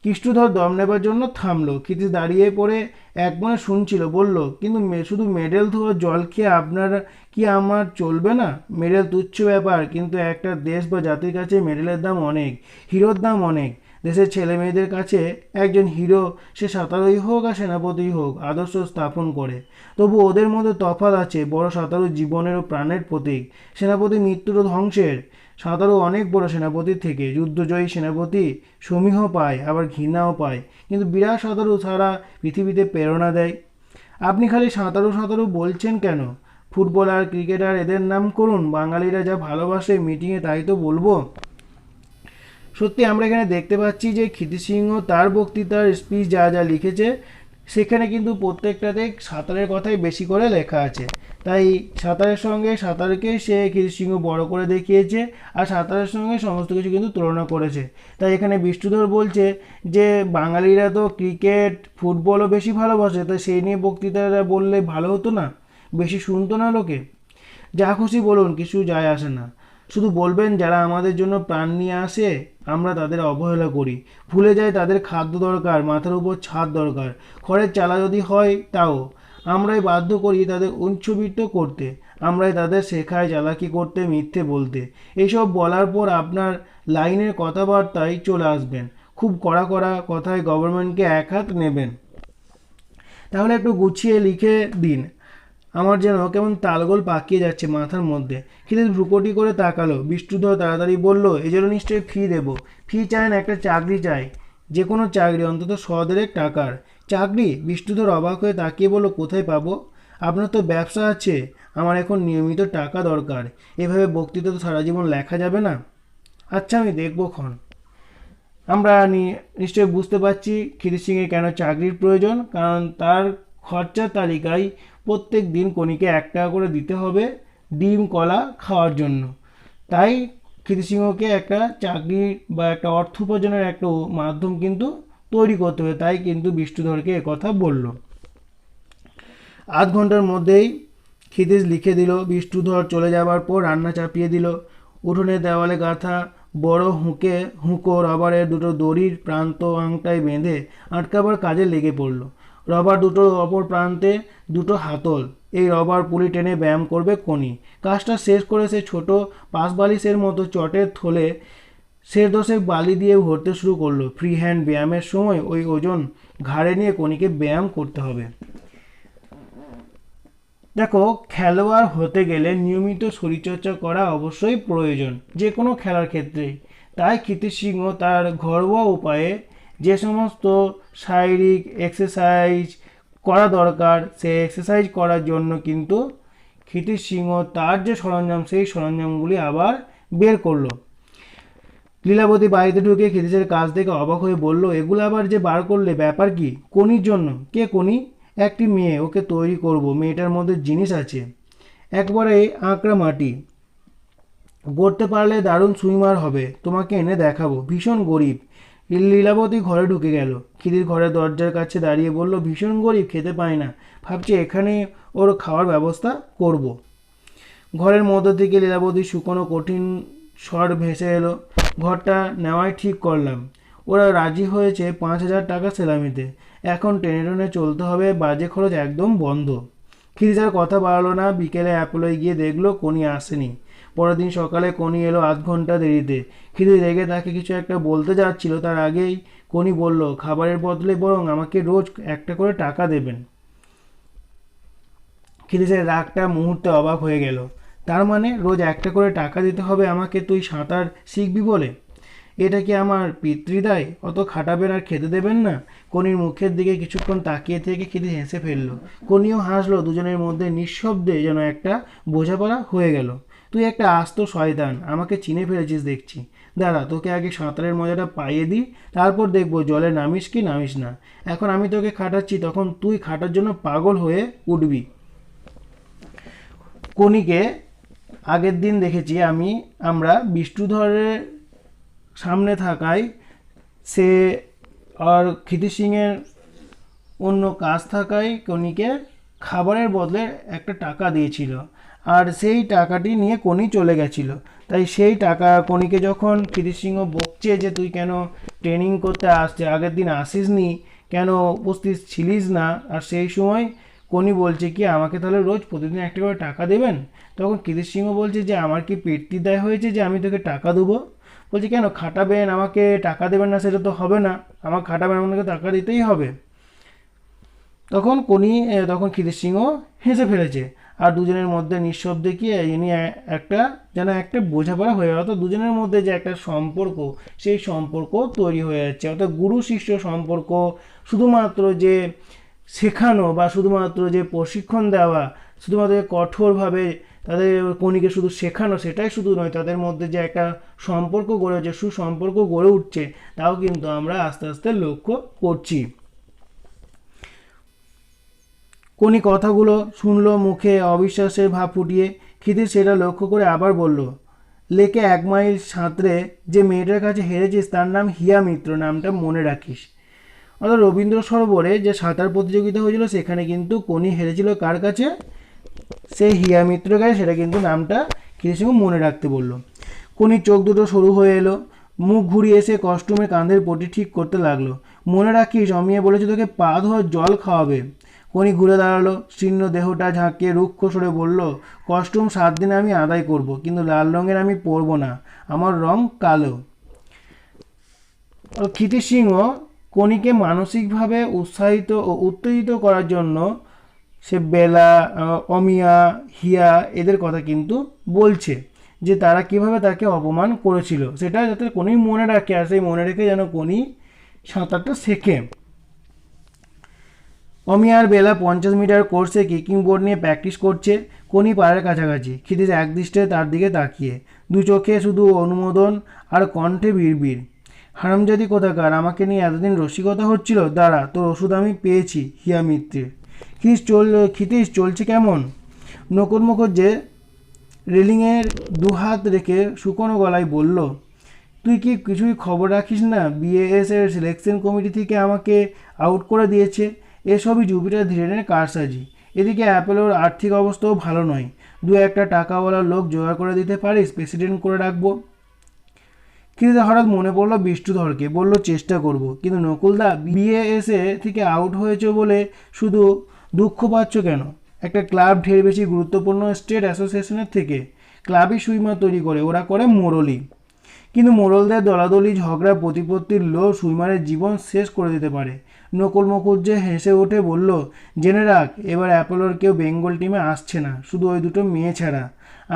কৃষ্ণধর দম নেবার জন্য থামলো। ক্ষিতিশ দাঁড়িয়ে পড়ে এক মনে শুনছিল, বলল, কিন্তু শুধু মেডেল ধোয়া জল খেয়ে আপনার কি আমার চলবে না? মেডেল তুচ্ছ ব্যাপার, কিন্তু একটা দেশ বা জাতির কাছে মেডেলের দাম অনেক, হিরোর দাম অনেক। দেশের ছেলে মেয়েদের কাছে একজন হিরো সে সাঁতারুই হোক আর সেনাপতিই হোক আদর্শ স্থাপন করে। তবু ওদের মধ্যে তফাৎ আছে। বড় সাঁতারু জীবনের ও প্রাণের প্রতীক, সেনাপতি মৃত্যুর ও ধ্বংসের। সাঁতারু অনেক বড় সেনাপতির থেকে, যুদ্ধজয়ী সেনাপতি সমীহ পায় আবার ঘৃণাও পায়, কিন্তু বিরাট সাঁতারু সারা পৃথিবীতে প্রেরণা দেয়। আপনি খালি সাঁতারু সাঁতারু বলছেন কেন? ফুটবলার, ক্রিকেটার এদের নাম করুন, বাঙালিরা যা ভালোবাসে মিটিংয়ে তাই তো বলবো। সত্যি আমরা এখানে দেখতে পাচ্ছি যে কীর্তি সিংহ তার বক্তৃতার স্পিচ যা যা লিখেছে সেখানে কিন্তু প্রত্যেকটাতে সাঁতারের কথাই বেশি করে লেখা আছে। তাই সাঁতারের সঙ্গে সাঁতারকে সে কীর্তি সিংহ বড় করে দেখিয়েছে, আর সাঁতারের সঙ্গে সমস্ত কিছু কিন্তু তুলনা করেছে। তাই এখানে বিষ্ণুধর বলছে যে বাঙালিরা তো ক্রিকেট ফুটবলও বেশি ভালোবাসে, তাই সেই নিয়ে বক্তৃতাটা বললে ভালো হতো না? বেশি শুনতো না লোকে? যা খুশি বলুন, কিছু যায় আসে না। শুধু বলবেন যারা আমাদের জন্য প্রাণ নিয়ে আসে আমরা তাদের অবহেলা করি, ভুলে যাই তাদের খাদ্য দরকার, মাথার উপর ছাদ দরকার, খড়ের চালা যদি হয় তাও আমরাই বাধ্য করি তাদের উচ্ছ্বসিত করতে, আমরাই তাদের শেখায় চালাকি করতে, মিথ্যে বলতে। এইসব বলার পর আপনার লাইনের কথাবার্তায় চলে আসবেন, খুব কড়া কড়া কথায় গভর্নমেন্টকে এক হাত নেবেন। তাহলে একটু গুছিয়ে লিখে দিন। আমার যেন কেমন তালগোল পাকিয়ে যাচ্ছে মাথার মধ্যে। ক্ষিতিশ ভ্রুকুটি করে তাকালো। বিষ্ণুধর তাড়াতাড়ি বলল, এজন্য নিশ্চয়ই ফি দেবো। ফি চাই না, একটা চাকরি চাই, যে কোনো চাকরি, অন্তত 100 টাকার চাকরি। বিষ্ণুধর অবাক হয়ে তাকিয়ে বলল, কোথায় পাবো? আপনার তো ব্যবসা আছে, আমার এখন নিয়মিত টাকা দরকার। এভাবে বক্তৃতা তো সারা জীবন লেখা যাবে না। আচ্ছা, আমি দেখবো ক্ষণ। আমরা নিশ্চয়ই বুঝতে পারছি ক্ষিতিশ সিংয়ের কেন চাকরির প্রয়োজন। কারণ তার খরচার তালিকায় প্রত্যেক দিন কণিকে 1 টাকা করে দিতে হবে ডিম কলা খাওয়ার জন্য। তাই ক্ষিতিশ সিংহকে একটা চাকরি বা একটা অর্থ উপার্জনের একটা মাধ্যম কিন্তু তৈরি করতে হবে। তাই কিন্তু বিষ্ণুধরকে একথা বলল। আধ ঘন্টার মধ্যেই ক্ষিতিশ লিখে দিল। বিষ্ণুধর চলে যাবার পর রান্না চাপিয়ে দিল। উঠোনের দেওয়ালে গাঁথা বড় হুঁকো রবারের দুটো দড়ির প্রান্ত আংটায় বেঁধে আটকাবার কাজে লেগে পড়ল। রবার দুটোর অপর প্রান্তে দুটো হাতল। এই রবার পুলি টেনে ব্যায়াম করবে কণি। কাজটা শেষ করে সে ছোট পাঁচবালিশের মতো চটের থলে 1.5 বালি দিয়ে ভরতে শুরু করলো। ফ্রি হ্যান্ড ব্যায়ামের সময় ওই ওজন ঘাড়ে নিয়ে কণিকে ব্যায়াম করতে হবে। দেখো, খেলোয়াড় হতে গেলে নিয়মিত শরীরচর্চা করা অবশ্যই প্রয়োজন, যে কোনো খেলার ক্ষেত্রেই। তাই ক্ষিতিশ সিংহ তার ঘরোয়া উপায়ে যে সমস্ত শারীরিক এক্সারসাইজ করা দরকার, সেই এক্সারসাইজ করার জন্য কিন্তু ক্ষিতিশ সিংহ তার যে সরঞ্জাম, সেই সরঞ্জামগুলি আবার বের করলো। লীলাবতী বাড়িতে ঢুকে ক্ষিতিশের কাজ দেখে অবাক হয়ে বলল, এগুলো আবার যে বার করলে, ব্যাপার কি? কণির জন্য। কে কণি? একটি মেয়ে, ওকে তৈরি করব। মেয়েটার মধ্যে জিনিস আছে, একবারে আঁকড়া মাটি। গড়তে পারলে দারুণ সুইমার হবে, তোমাকে এনে দেখাবো। ভীষণ গরিব। লীলাবতী ঘরে ঢুকে গেল। ক্ষিতিশ ঘরের দরজার কাছে দাঁড়িয়ে বলল, ভীষণ গরিব, খেতে পায় না, ভাবছি এখানে ওর খাওয়ার ব্যবস্থা করব। ঘরের মধ্য থেকে লীলাবতীর শুকনো কঠিন স্বর ভেসে এলো, ঘরটা নেওয়াই ঠিক করলাম। ওরা রাজি হয়েছে 5,000 টাকা সেলামিতে। এখন টেনে টেনে চলতে হবে, বাজে খরচ একদম বন্ধ। ক্ষিতিশ আর কথা বাড়ালো না। বিকেলে অ্যাপোলোয় গিয়ে দেখলো কণি আসেনি। পরের দিন সকালে কণি এলো আধ ঘন্টা দেরিতে। ক্ষিতিশ রেগে তাকে কিছু একটা বলতে যাচ্ছিল, তার আগেই কণি বলল, খাবারের বদলে বরং আমাকে রোজ 1টা করে টাকা দেবেন। ক্ষিতিশের রাগটা মুহূর্তে অবাক হয়ে গেল। তার মানে রোজ 1টা করে টাকা দিতে হবে আমাকে, তুই সাঁতার শিখবি বলে? এটা কি আমার পিতৃদায়? অত খাটাবেন আর খেতে দেবেন না? কনির মুখের দিকে কিছুক্ষণ তাকিয়ে থেকে ক্ষিতিশ হেসে ফেলল। কনিও হাসলো। দুজনের মধ্যে নিঃশব্দে যেন একটা বোঝাপড়া হয়ে গেল। তুই একটা আস্ত শয়তান, আমাকে চিনে ফেলেছিস দেখছি। দাঁড়া, তোকে আগে সাঁতারের মজাটা পাইয়ে দিই, তারপর দেখবো জলে নামিস কি নামিস না। এখন আমি তোকে খাটাচ্ছি, তখন তুই খাটার জন্য পাগল হয়ে উঠবি। কণিকে আগের দিন দেখেছি আমরা বিষ্ণুধরের সামনে থাকায় সে আর ক্ষিতিশ সিংয়ের অন্য কাজ থাকায় কণিকে খাবারের বদলে 1টা টাকা দিয়েছিল, আর সেই টাকাটি নিয়ে কণি চলে গেছিল। তাই সেই টাকা কণিকে যখন ক্ষিতিশ সিংহ বকছে যে তুই কেন ট্রেনিং করতে আসছে, আগের দিন আসিসনি কেন, উপস্থিত ছিলিস না, আর সেই সময় কণি বলছে কি আমাকে তাহলে রোজ প্রতিদিন 1টা করে টাকা দেবেন। তখন ক্ষিতিশ সিংহ বলছে যে আমার কি পেটটি দায় হয়েছে যে আমি তোকে টাকা দেবো? বলছি কেন খাটাবেন, আমাকে টাকা দেবেন না সেটা তো হবে না, আমার খাটাবেন, আমাকে টাকা দিতেই হবে। তখন ক্ষিতিশ সিংহ হেসে ফেলেছে। আর দুজনের মধ্যে নিঃশব্দে কি ইনি একটা বোঝাপড়া হয়ে গেল। তো দুজনের মধ্যে যে একটা সম্পর্ক, সেই সম্পর্ক তৈরি হয়ে যাচ্ছে। অর্থাৎ গুরু শিষ্য সম্পর্ক। শুধুমাত্র যে শেখানো বা শুধুমাত্র যে প্রশিক্ষণ দেওয়া, শুধুমাত্র কঠোরভাবে তাদের কণিকে শুধু শেখানো, সেটাই শুধু নয়, তাদের মধ্যে যে একটা সম্পর্ক গড়ে উঠছে, সুসম্পর্ক গড়ে উঠছে, তাও কিন্তু আমরা আস্তে আস্তে লক্ষ্য করছি। কণি কথাগুলো শুনলো, মুখে অবিশ্বাসের ভাব ফুটিয়ে। ক্ষিতিশ সেটা লক্ষ্য করে আবার বলল, লেকে 1 মাইল সাঁতরে যে মেয়েটার কাছে হেরেছিস তার নাম হিয়া মিত্র, নামটা মনে রাখিস। অর্থাৎ রবীন্দ্র সরোবরে যে সাঁতার প্রতিযোগিতা হয়েছিল সেখানে কিন্তু কণি হেরেছিল কার কাছে? সেই হিয়া মিত্রের কাছে। সেটা কিন্তু নামটা ক্ষিতিশ সিংহ মনে রাখতে বলল। কণির চোখ দুটো সরু হয়ে এলো, মুখ ঘুরিয়ে এসে কস্টিউমের কাঁধের পটি ঠিক করতে লাগলো। মনে রাখিস, অমিয়া বলেছে তোকে পা ধোয়ার জল খাওয়াবে। কণি ঘুরে দাঁড়ালো, শীর্ণ দেহটা ঝাঁকিয়ে রুক্ষ সরে বলল, কস্টিউম 7 দিনে আমি আদায় করব, কিন্তু লাল রঙের আমি পরবো না, আমার রং কালো। ক্ষিতিশ সিংহ কণিকে মানসিকভাবে উৎসাহিত ও উত্তেজিত করার জন্য সে বেলা, অমিয়া, হিয়া এদের কথা কিন্তু বলছে যে তারা কিভাবে তাকে অপমান করেছিল, সেটা যাতে কোনি মনে রাখে, আর সেই মনে রেখে যেন কোনি সাঁতারটা শেখে। অমিয়ার বেলা 50 মিটার কোর্সে কিকিং বোর্ড নিয়ে প্র্যাকটিস করছে। কোনি পাড়ের কাছাকাছি, ক্ষিতিশ একদৃষ্টে তার দিকে তাকিয়ে, দু চোখে শুধু অনুমোদন আর কণ্ঠে বিড়বিড়, হারামজাদি কোথাকার, আমাকে নিয়ে এতদিন রসিকতা হচ্ছিল, দাঁড়া তোর ওষুধ আমি পেয়েছি হিয়া মিত্রের। ক্ষিতিশ চলছে কেমন? নকুল মুখুজ্জে রেলিংয়ের দুহাত রেখে শুকনো গলায় বলল, তুই কি কিছুই খবর রাখিস না? বিএএস এর সিলেকশন কমিটি থেকে আমাকে আউট করে দিয়েছে। এসবই জুপিটার ধীরেনের কারসাজি। এদিকে অ্যাপেলোর আর্থিক অবস্থাও ভালো নয়। দু একটা টাকাওয়ালা লোক জোগাড় করে দিতে পারিস, প্রেসিডেন্ট করে রাখবো। কিন্তু হঠাৎ মনে পড়লো বিষ্ণুধরকে, বলল চেষ্টা করব। কিন্তু নকুলদা, বিএএসএ থেকে আউট হয়েছে বলে শুধু দুঃখ পাচ্ছ কেন? একটা ক্লাব ঢের বেশি গুরুত্বপূর্ণ স্টেট অ্যাসোসিয়েশনের থেকে। ক্লাবই সুইমার তৈরি করে, ওরা করে মোড়লি। কিন্তু মোড়লদের দলাদলি, ঝগড়া, প্রতিপত্তির লোভ সুইমারের জীবন শেষ করে দিতে পারে। নকুল মুখুজ্জে হেসে উঠে বলল, জেনে রাখ, এবার অ্যাপোলোর কেউ বেঙ্গল টিমে আসছে না, শুধু ওই দুটো মেয়ে ছাড়া।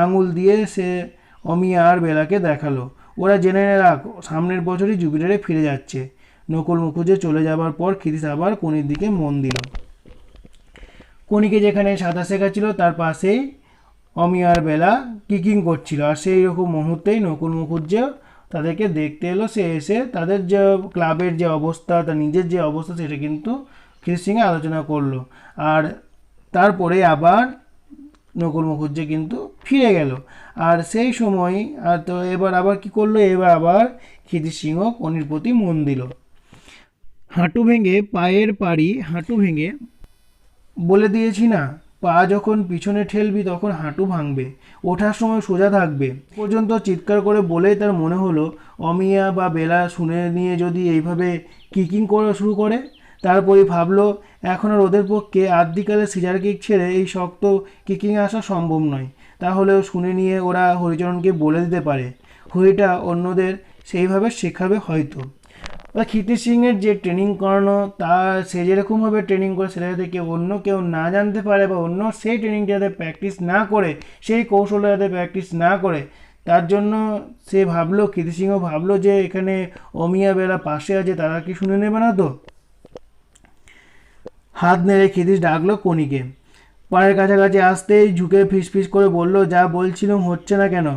আঙুল দিয়ে সে অমিয়া আর বেলাকে দেখালো। ওরা জেনে রাখ, সামনের বছরই জুপিটারে ফিরে যাচ্ছে। নকুল মুখুজ্জে চলে যাবার পর ক্ষিতিশ আবার কোনির দিকে মন দিল। কোনিকে যেখানে সাঁতার শেখাচ্ছিল তার পাশেই অমিয়ার বেলা কিকিং করছিল, আর সেই রকম মুহূর্তেই নকুল মুখুজ্জে তাদেরকে দেখতে এলো। সে এসে তাদের যে ক্লাবের যে অবস্থা, তার নিজের যে অবস্থা, সেটা কিন্তু ক্ষিতিশ সঙ্গে আলোচনা করলো। আর তারপরে আবার নকুল মুখুজ্জে কিন্তু ফিরে গেল। আর সেই সময় আর তো এবার আবার কি করলো, এবার আবার ক্ষিতিশ সিংহ কোনির প্রতি মন দিল। হাঁটু ভেঙে পায়ের পাড়ি, হাঁটু ভেঙে বলে দিয়েছি না, পা যখন পিছনে ঠেলবি তখন হাঁটু ভাঙবে, ওঠার সময় সোজা থাকবে। পর্যন্ত চিৎকার করে বলেই তার মনে হলো অমিয়া বা বেলা শুনে নিয়ে যদি এইভাবে কিকিং করা শুরু করে। তারপরে ভাবলো এখন আর ওদের পক্ষে আদ্যিকালে সিজার কিক ছেড়ে এই শক্ত কিকিং আসা সম্ভব নয়। তাহলেও শুনে নিয়ে ওরা হরিচরণকে বলে দিতে পারে, হরিটা অন্যদের সেইভাবে শেখাবে হয়তো। বা ক্ষিতিশ সিংয়ের যে ট্রেনিং করানো, তা সে যেরকমভাবে ট্রেনিং করে সেটা যাতে অন্য কেউ না জানতে পারে, বা অন্য সেই ট্রেনিংটা যাতে প্র্যাকটিস না করে, সেই কৌশলটা যাতে প্র্যাকটিস না করে, তার জন্য সে ভাবলো, ক্ষিতিশ সিংহ ভাবলো যে এখানে অমিয়া বেলা পাশে আছে, তারা কি শুনে নেবে না তো। হাত নেড়ে ক্ষিতিশ ডাকলো কোনিকে। পাড়ের কাছাকাছি আসতেই ঝুঁকে ফিসফিস করে বলল, যা বলছিলাম হচ্ছে না কেন?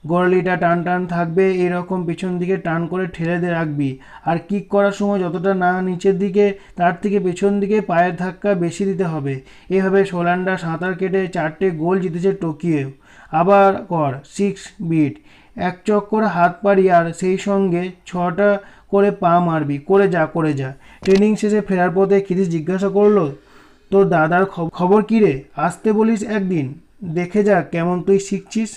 গড়ালিটা টান টান থাকবে, এরকম পিছন দিকে টান করে ঠেলে দিয়ে রাখবি। আর কিক করার সময় যতটা না নিচের দিকে, তার থেকে পেছন দিকে পায়ের ধাক্কা বেশি দিতে হবে। এভাবে সোলান্ডা সাঁতার কেটে 4টে গোল জিতেছে টোকিও। আবার কর 6 বিট, এক চক্কর হাত পাড়ি, আর সেই সঙ্গে 6টা করে পা মারবি। করে যা, করে যা। ট্রেনিং শেষে ফেরার পথে ক্ষিতিশ জিজ্ঞাসা করলো, তোর দাদার খবর কী রে? আসতে বলিস একদিন, দেখে যা কেমন তুই শিখছিস।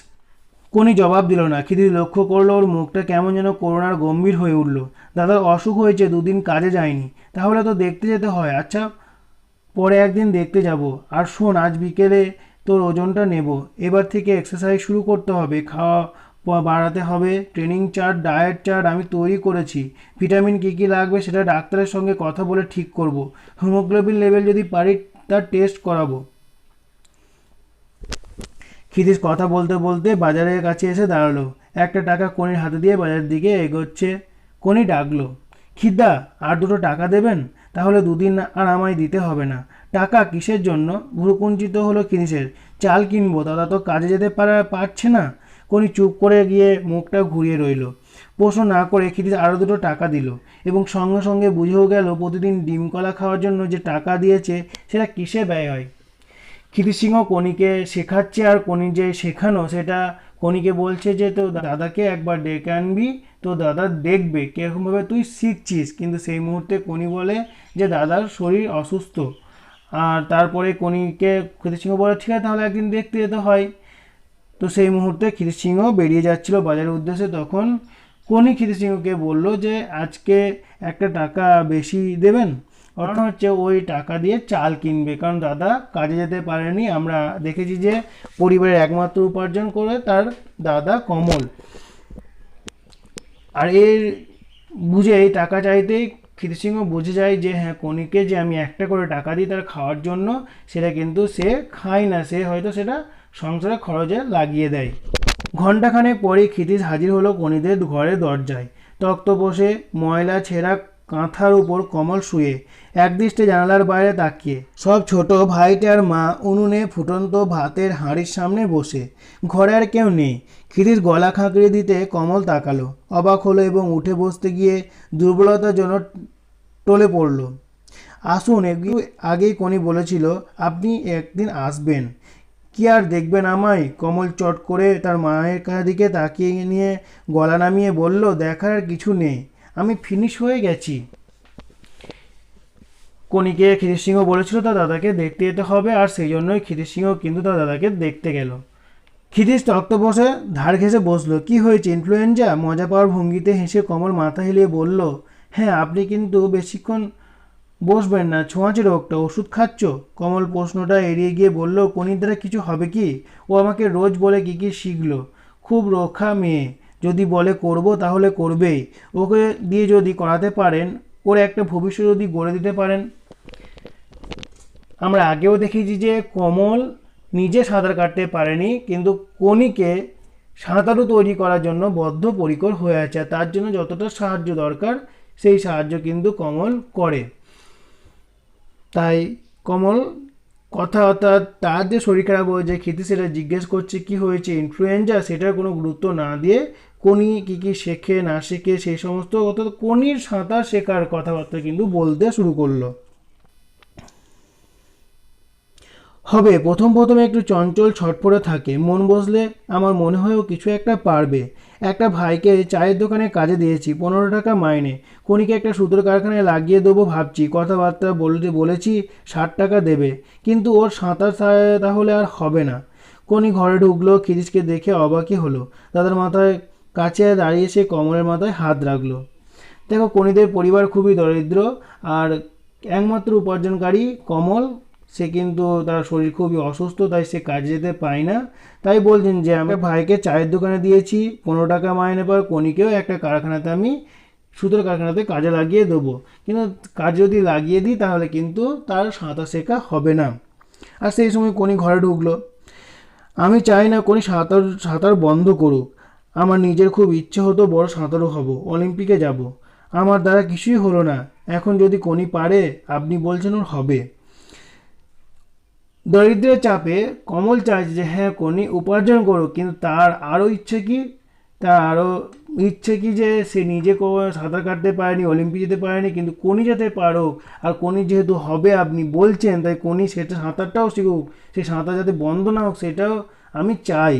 কোনি জবাব দিল না। ক্ষিতিশ লক্ষ্য করলো ওর মুখটা কেমন যেন করুণার গম্ভীর হয়ে উঠল। দাদার অসুখ হয়েছে, 2 দিন কাজে যায়নি। তাহলে তো দেখতে যেতে হয়। আচ্ছা, পরে একদিন দেখতে যাব। আর শোন, আজ বিকেলে তোর ওজনটা নেব। এবার থেকে এক্সারসাইজ শুরু করতে হবে, খাওয়া বাড়াতে হবে। ট্রেনিং চার্ট, ডায়েট চার্ট আমি তৈরি করেছি। ভিটামিন কী কী লাগবে সেটা ডাক্তারের সঙ্গে কথা বলে ঠিক করব। হিমোগ্লোবিন লেভেল যদি পারি তার টেস্ট করাবো। ক্ষিতিশ কথা বলতে বলতে বাজারের কাছে এসে দাঁড়ালো। একটা টাকা কোনির হাতে দিয়ে বাজারের দিকে এগোচ্ছে। কোনি ডাকলো, খিদা, আর 2টো টাকা দেবেন? তাহলে 2 দিন আর আমায় দিতে হবে না। টাকা কিসের জন্য? ভ্রুকুঞ্চিত হলো ক্ষিতিশের। চাল কিনবো, দাদা তো কাজে যেতে পারছে না। কোনি চুপ করে গিয়ে মুখটা ঘুরিয়ে রইল। প্রশ্ন না করে ক্ষিতিশ আরও 2টো টাকা দিল, এবং সঙ্গে সঙ্গে বুঝেও গেল প্রতিদিন ডিম কলা খাওয়ার জন্য যে টাকা দিয়েছে সেটা কিসে ব্যয় হয়। ক্ষিতিশ সিংহ কোনিকে শেখাচ্ছে, আর কোনি যে শেখানো সেটা কোনিকে বলছে যে তো দাদাকে একবার ডেকে আনবি, তো দাদা দেখবে কীরকমভাবে তুই শিখছিস। কিন্তু সেই মুহূর্তে কোনি বলে যে দাদার শরীর অসুস্থ। আর তারপরে কোনিকে ক্ষিতিশ সিংহ বলে, ঠিক আছে তাহলে একদিন দেখতে যেতে হয়। তো সেই মুহূর্তে ক্ষিতিশ সিংহ বেরিয়ে যাচ্ছিল বাজারের উদ্দেশ্যে। তখন কোনি ক্ষিতিশ সিংহকে বললো যে আজকে একটা টাকা বেশি দেবেন। অর্থাৎ হচ্ছে ওই টাকা দিয়ে চাল কিনবে, কারণ দাদা কাজে যেতে পারেনি। আমরা দেখেছি যে পরিবারের একমাত্র উপার্জন করে তার দাদা কমল। আর এর বুঝেই টাকা চাইতেই ক্ষিতিশ সিংহ বুঝে যায় যে হ্যাঁ, কনিকে যে আমি একটা করে টাকা দিই তার খাওয়ার জন্য, সেটা কিন্তু সে খায় না, সে হয়তো সেটা সংসারে খরচে লাগিয়ে দেয়। ঘণ্টাখানেক পরেই ক্ষিতিশ হাজির হলো কনিদের ঘরের দরজায়। তক্তপোষে ময়লা ছেঁড়া কাঁথার উপর কমল শুয়ে, একদৃষ্টে জানালার বাইরে তাকিয়ে। সব ছোট ভাইটার মা উনুনে ফুটন্ত ভাতের হাঁড়ির সামনে বসে। ঘরে আর কেউ নেই। ক্ষিতিশ গলা খাঁকড়ে দিতে কমল তাকালো, অবাক হলো এবং উঠে বসতে গিয়ে দুর্বলতার জন্য টলে পড়ল। আসুন, একটু আগেই কনি বলেছিল আপনি একদিন আসবেন। কি আর দেখবেন আমায়? কমল চট করে তার মায়ের দিকে তাকিয়ে নিয়ে গলা নামিয়ে বলল, দেখার আর কিছু নেই, আমি ফিনিশ হয়ে গেছি। কনিকে ক্ষিতিশ সিংহ বলেছিল তার দাদাকে দেখতে যেতে হবে, আর সেই জন্যই ক্ষিতিশ সিংহ কিন্তু তার দাদাকে দেখতে গেল। ক্ষিতিশ তক্ত বসে ধার ঘেঁষে বসলো। কি হয়েছে, ইনফ্লুয়েঞ্জা? মজা পাওয়ার ভঙ্গিতে হেসে কমল মাথা হেলিয়ে বলল, হ্যাঁ, আপনি কিন্তু বেশিক্ষণ বসবেন না, ছোঁয়াচে রোগটা, ওষুধ খাচ্ছ? কমল প্রশ্নটা এড়িয়ে গিয়ে বলল, কনির দ্বারা কিছু হবে কি? ও আমাকে রোজ বলে কী কী শিখলো। খুব রক্ষা মেয়ে, যদি বলে করব তাহলে করবেই। ওকে দিয়ে যদি করাতে পারেন, ওর একটা ভবিষ্যৎ যদি গড়ে দিতে পারেন। আমরা আগেও দেখেছি যে কমল নিজে সাঁতার কাটতে পারেনি, কিন্তু কনিকে সাঁতারু তৈরি করার জন্য বদ্ধপরিকর হয়ে আছে। তার জন্য যতটা সাহায্য দরকার সেই সাহায্য কিন্তু কমল করে। তাই কমল কথা অর্থাৎ তার যে শরীর খারাপ হয়েছে, ক্ষিতি সেটা জিজ্ঞেস করছে কি হয়েছে, ইনফ্লুয়েঞ্জা, সেটার কোনো গুরুত্ব না দিয়ে কনি কী কী শেখে না শেখে সেই সমস্ত, অর্থাৎ কনির সাঁতার শেখার কথাবার্তা কিন্তু বলতে শুরু করলো। হবে, প্রথম প্রথমে একটু চঞ্চল ছটফটে থাকে, মন বসলে আমার মনে হয় ও কিছু একটা পারবে। একটা ভাইকে চায়ের দোকানে কাজে দিয়েছি, 15 টাকা মাইনে। কনিকে একটা সুতোর কারখানায় লাগিয়ে দেবো ভাবছি, কথাবার্তা বলেছি 60 টাকা দেবে, কিন্তু ওর সাঁতার তাহলে আর হবে না। কনি ঘরে ঢুকলো, ক্ষিতিশকে দেখে অবাকই হলো। দাদার মাথায় কাছে দাঁড়িয়ে সে কমলের মাথায় হাত রাখলো। দেখো, কনিদের পরিবার খুবই দরিদ্র, আর একমাত্র উপার্জনকারী কমল। সে কিন্তু তার শরীর খুবই অসুস্থ, তাই সে কাজে যেতে পায় না। তাই বলছেন যে আমি ভাইকে চায়ের দোকানে দিয়েছি, 15 টাকা মাইনে পার, কনিকেও একটা কারখানাতে আমি সুতোর কারখানাতে কাজে লাগিয়ে দেবো, কিন্তু কাজ যদি লাগিয়ে দিই তাহলে কিন্তু তার সাঁতার শেখা হবে না। আর সেই সময় কনি ঘরে ঢুকলো। আমি চাই না কনি সাঁতার বন্ধ করুক। আমার নিজের খুব ইচ্ছে হতো বড় সাঁতারু হব, অলিম্পিকে যাব। আমার দ্বারা কিছুই হলো না। এখন যদি কনি পারে, আপনি বলছেন ওর হবে। দরিদ্রের চাপে কমল চাইছে যে হ্যাঁ, কনি উপার্জন করুক, কিন্তু তার আরও ইচ্ছে কি, যে সে নিজে সাঁতার কাটতে পারেনি, অলিম্পিক যেতে পারেনি, কিন্তু কনি যেতে পারুক। আর কনি যেহেতু হবে আপনি বলছেন, তাই কনি সেটা সাঁতারটাও শিখুক, সে সাঁতার যাতে বন্ধ না হোক সেটাও আমি চাই।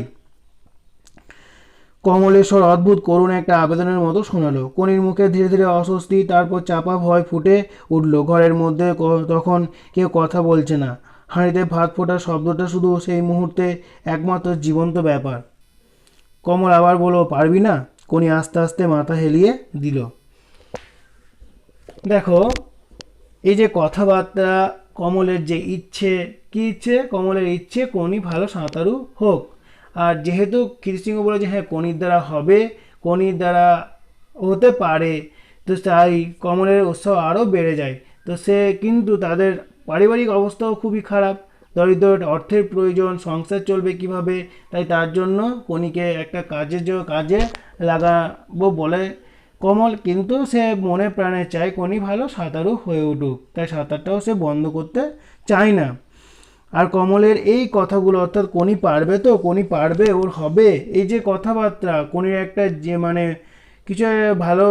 কমলেশ্বর অদ্ভুত করুণ একটা আবেদনের মতো শোনালো। কনির মুখে ধীরে ধীরে অস্বস্তি, তারপর চাপা ভয় ফুটে উঠল। ঘরের মধ্যে তখন কেউ কথা বলছে না। হাঁড়িতে ভাত ফোটার শব্দটা শুধু সেই মুহূর্তে একমাত্র জীবন্ত ব্যাপার। কমল আবার বলল, পারবি না? কনি আস্তে আস্তে মাথা হেলিয়ে দিল। দেখো, এই যে কথাবার্তা, কমলের যে ইচ্ছে, কি ইচ্ছে? কমলের ইচ্ছে কনি ভালো সাঁতারু হোক। আর যেহেতু ক্ষিতিশ সিংহ বলে যে হ্যাঁ, কনির দ্বারা হবে, কনির দ্বারা হতে পারে, তো তাই কমলের উৎসাহ আরও বেড়ে যায়। তো সে কিন্তু তাদের পারিবারিক অবস্থাও খুবই খারাপ, দরিদ্র, অর্থের প্রয়োজন, সংসার চলবে কিভাবে, তাই তার জন্য কনিকে একটা কাজে লাগাবো বলে কমল, কিন্তু সে মনে প্রাণে চায় কনি ভালো সাঁতারু হয়ে উঠুক, তাই সাঁতারটাও সে বন্ধ করতে চায় না। আর কমলের এই কথাগুলো, অর্থাৎ কনি পারবে তো, কনি পারবে, ওর হবে, এই যে কথাবার্তা, কনির একটা যে কিছু ভালো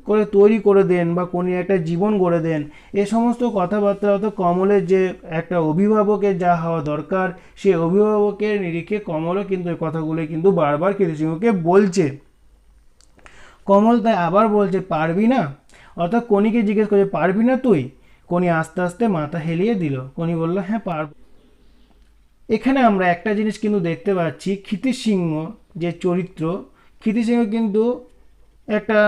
করে তৈরি করে দেন বা কনির একটা জীবন গড়ে দেন, এ সমস্ত কথাবার্তা, অর্থাৎ কমলের যে একটা অভিভাবকের যা হওয়া দরকার, সে অভিভাবকের নিরিখে কমলও কিন্তু এই কথাগুলো কিন্তু বারবার ক্ষিতিশ সিংহকে বলছে। কমল তাই আবার বলছে, পারবি না? অর্থাৎ কনিকে জিজ্ঞেস করছে, পারবি না তুই? কনি আস্তে আস্তে মাথা হেলিয়ে দিল। কনি বলল, হ্যাঁ, পারব। এখানে আমরা একটা জিনিস কিন্তু দেখতে পাচ্ছি, ক্ষিতিশ সিংহ যে চরিত্র, ক্ষিতিশ সিংহ কিন্তু একটা,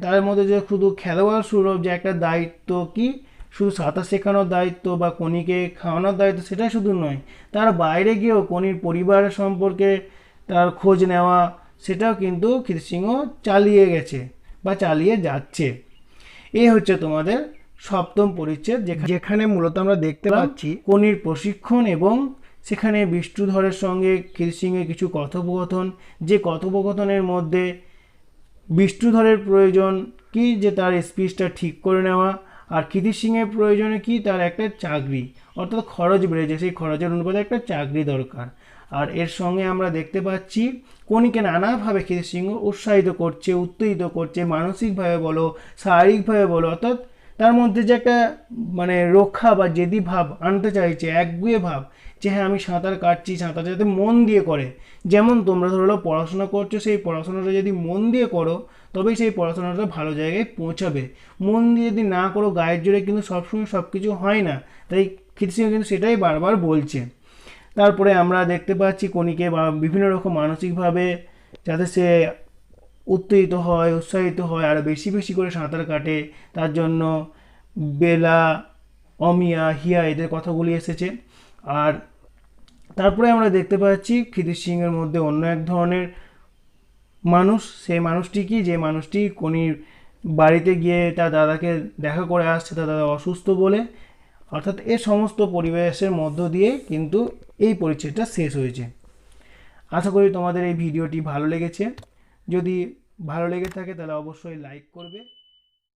তার মধ্যে যে শুধু খেলোয়াড় সুলভ যে একটা দায়িত্ব, কি শুধু সাঁতার শেখানোর দায়িত্ব বা কনিকে খাওয়ানোর দায়িত্ব, সেটাই শুধু নয়, তার বাইরে গিয়েও কনির পরিবারের সম্পর্কে তার খোঁজ নেওয়া, সেটাও কিন্তু ক্ষিতিশ সিংহ চালিয়ে গেছে বা চালিয়ে যাচ্ছে। এই হচ্ছে তোমাদের সপ্তম পরিচ্ছেদ, যেখানে মূলত আমরা দেখতে পাচ্ছি কনির প্রশিক্ষণ এবং সেখানে বিষ্ণুধরের সঙ্গে ক্ষিতিশ সিংহের কিছু কথোপকথন, যে কথোপকথনের মধ্যে বিষ্ণুধরের প্রয়োজন কি যে তার স্পিচটা ঠিক করে নেওয়া, আর ক্ষিতিশ সিংহের প্রয়োজনে কি তার একটা চাকরি, অর্থাৎ খরচ বেড়েছে, সেই খরচের অনুপাতে একটা চাকরি দরকার। আর এর সঙ্গে আমরা দেখতে পাচ্ছি কনিকে নানাভাবে ক্ষিতিশ সিংহ উৎসাহিত করছে, উত্তেজিত করছে, মানসিকভাবে বলো, শারীরিকভাবে বলো, অর্থাৎ তার মধ্যে যে একটা রক্ষা বা জেদি ভাব আনতে চাইছে, একগুঁয়ে ভাব, যে হ্যাঁ আমি সাঁতার কাটছি, সাঁতার যাতে মন দিয়ে করে। যেমন তোমরা ধরো পড়াশোনা করছো, সেই পড়াশোনাটা যদি মন দিয়ে করো তবেই সেই পড়াশোনাটা ভালো জায়গায় পৌঁছাবে। মন দিয়ে যদি না করো, গায়ের জোরে কিন্তু সবসময় সব কিছু হয় না। তাই ক্ষিতিশ সিংহ কিন্তু সেটাই বারবার বলছে। তারপরে আমরা দেখতে পাচ্ছি কনিকে বা বিভিন্ন রকম মানসিকভাবে যাতে সে উত্তেজিত হয়, উৎসাহিত হয়, আরও বেশি বেশি করে সাঁতার কাটে, তার জন্য বেলা, অমিয়া, হিয়া এদের কথাগুলি এসেছে। আর তারপরে আমরা দেখতে পাচ্ছি ক্ষিতিশ সিংহের মধ্যে অন্য এক ধরনের মানুষ, সেই মানুষটি কি, যে মানুষটি কনির বাড়িতে গিয়ে তার দাদাকে দেখা করে আসছে, তার দাদা অসুস্থ বলে। অর্থাৎ এ সমস্ত পরিবেশের মধ্য দিয়ে কিন্তু এই পরিচ্ছেদটা শেষ হয়েছে। আশা করি তোমাদের এই ভিডিওটি ভালো লেগেছে। যদি ভালো লেগে থাকে তাহলে অবশ্যই লাইক করবে।